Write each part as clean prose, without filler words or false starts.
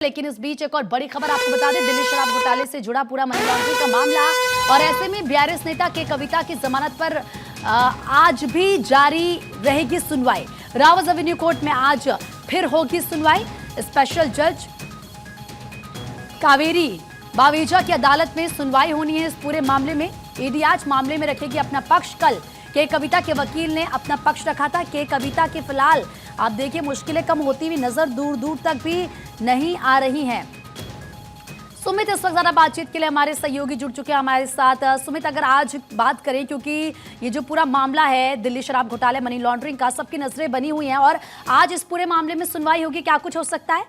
लेकिन इस बीच एक और बड़ी खबर आपको बता दें, दिल्ली शराब घोटाले से जुड़ा पूरा मनी लॉन्ड्रिंग का मामला और ऐसे में बीआरएस नेता के कविता की जमानत पर आज भी जारी रहेगी सुनवाई। रावत एवेन्यू कोर्ट में आज फिर होगी सुनवाई। स्पेशल जज कावेरी बावेजा की अदालत में सुनवाई होनी है इस पूरे मामले में। ईडी आज मामले में रखेगी अपना पक्ष। कल के कविता के वकील ने अपना पक्ष रखा था। के कविता के फिलहाल आप देखिए मुश्किलें कम होती हुई नजर दूर दूर तक भी नहीं आ रही हैं। सुमित इस वक्त ज़रा बातचीत के लिए हमारे सहयोगी जुड़ चुके हैं हमारे साथ। सुमित, अगर आज बात करें, क्योंकि ये जो पूरा मामला है दिल्ली शराब घोटाले मनी लॉन्ड्रिंग का, सबकी नजरें बनी हुई हैं और आज इस पूरे मामले में सुनवाई होगी, क्या कुछ हो सकता है?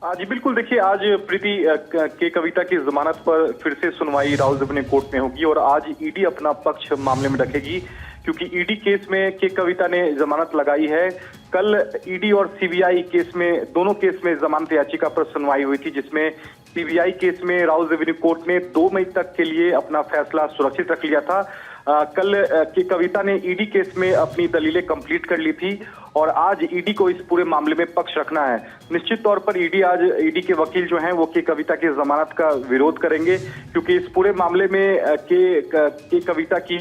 जी बिल्कुल, देखिए आज प्रीति के कविता की जमानत पर फिर से सुनवाई रावत एवेन्यू कोर्ट में होगी और आज ईडी अपना पक्ष मामले में रखेगी, क्योंकि ईडी केस में के कविता ने जमानत लगाई है। कल ईडी और सीबीआई केस में, दोनों केस में जमानत याचिका पर सुनवाई हुई थी, जिसमें सीबीआई केस में रावत एवेन्यू कोर्ट ने 2 मई तक के लिए अपना फैसला सुरक्षित रख लिया था। कल की कविता ने ईडी केस में अपनी दलीलें कंप्लीट कर ली थी और आज ईडी को इस पूरे मामले में पक्ष रखना है। निश्चित तौर पर ईडी के वकील जो हैं वो के कविता की जमानत का विरोध करेंगे, क्योंकि इस पूरे मामले में के कविता की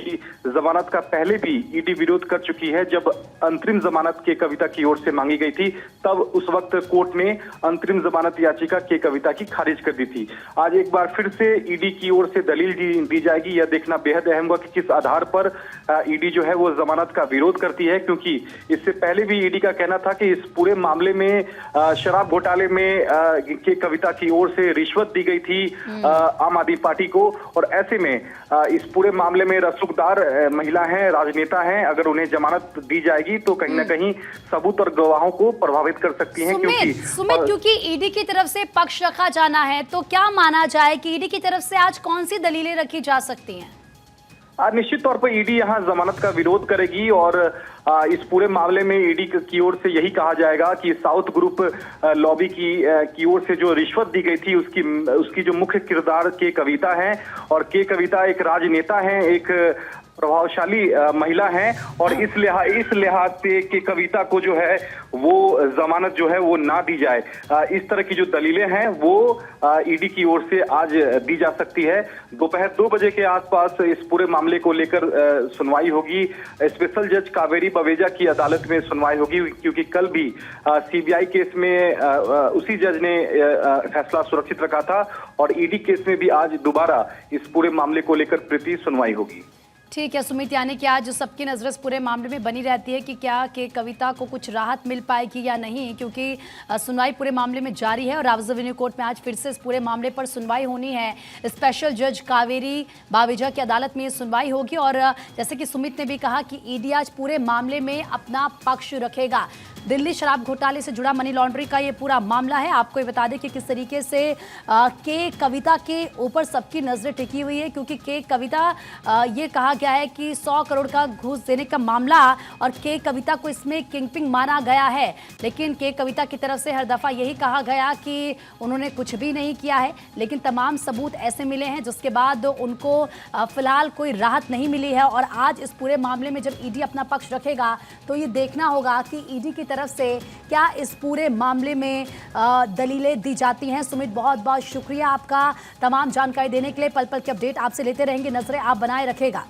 जमानत का पहले भी ईडी विरोध कर चुकी है। जब अंतरिम जमानत के कविता की ओर से मांगी गई थी, तब उस वक्त कोर्ट ने अंतरिम जमानत याचिका के कविता की खारिज कर दी थी। आज एक बार फिर से ईडी की ओर से दलील दी जाएगी। यह देखना बेहद अहम होगा कि किस आधार पर ईडी जो है वो जमानत का विरोध करती है, क्योंकि इससे पहले भी ईडी का कहना था कि इस पूरे मामले में शराब घोटाले में के कविता की ओर से रिश्वत दी गई थी आम आदमी पार्टी को, और ऐसे में इस पूरे मामले में रसूखदार महिला हैं, राजनेता हैं। अगर उन्हें जमानत दी जाएगी तो कहीं ना कहीं सबूत और गवाहों को प्रभावित कर सकती हैं। क्योंकि ईडी की तरफ से पक्ष रखा जाना है, तो क्या माना जाए कि ईडी की तरफ से आज कौन सी दलीलें रखी जा सकती हैं? निश्चित तौर पर ईडी यहाँ जमानत का विरोध करेगी और इस पूरे मामले में ईडी की ओर से यही कहा जाएगा कि साउथ ग्रुप लॉबी की ओर से जो रिश्वत दी गई थी उसकी जो मुख्य किरदार के कविता है, और के कविता एक राजनेता है, एक प्रभावशाली महिला हैं, और इस लिहाज से के कविता को जो है वो जमानत जो है वो ना दी जाए। इस तरह की जो दलीलें हैं वो ईडी की ओर से आज दी जा सकती है। दोपहर 2 बजे के आसपास इस पूरे मामले को लेकर सुनवाई होगी। स्पेशल जज कावेरी बावेजा की अदालत में सुनवाई होगी, क्योंकि कल भी सीबीआई केस में उसी जज ने फैसला सुरक्षित रखा था और ईडी केस में भी आज दोबारा इस पूरे मामले को लेकर प्रीति सुनवाई होगी। ठीक है सुमित, यानी कि आज सबकी नजर इस पूरे मामले में बनी रहती है कि क्या के कविता को कुछ राहत मिल पाएगी या नहीं, क्योंकि सुनवाई पूरे मामले में जारी है और रावत एवेन्यू कोर्ट में आज फिर से इस पूरे मामले पर सुनवाई होनी है। स्पेशल जज कावेरी बावेजा की अदालत में ये सुनवाई होगी और जैसे कि सुमित ने भी कहा कि ईडी आज पूरे मामले में अपना पक्ष रखेगा। दिल्ली शराब घोटाले से जुड़ा मनी लॉन्ड्रिंग का ये पूरा मामला है। आपको ये बता दें कि किस तरीके से के कविता के ऊपर सबकी नजरें टिकी हुई है, क्योंकि के कविता ये कहा गया है कि 100 करोड़ का घूस देने का मामला और के कविता को इसमें किंगपिन माना गया है। लेकिन के कविता की तरफ से हर दफा यही कहा गया कि उन्होंने कुछ भी नहीं किया है, लेकिन तमाम सबूत ऐसे मिले हैं जिसके बाद उनको फिलहाल कोई राहत नहीं मिली है। और आज इस पूरे मामले में जब ईडी अपना पक्ष रखेगा तो ये देखना होगा कि ईडी की तरफ से क्या इस पूरे मामले में दलीलें दी जाती हैं। सुमित, बहुत बहुत शुक्रिया आपका तमाम जानकारी देने के लिए। पल पल की अपडेट आपसे लेते रहेंगे, नजरें आप बनाए रखेगा।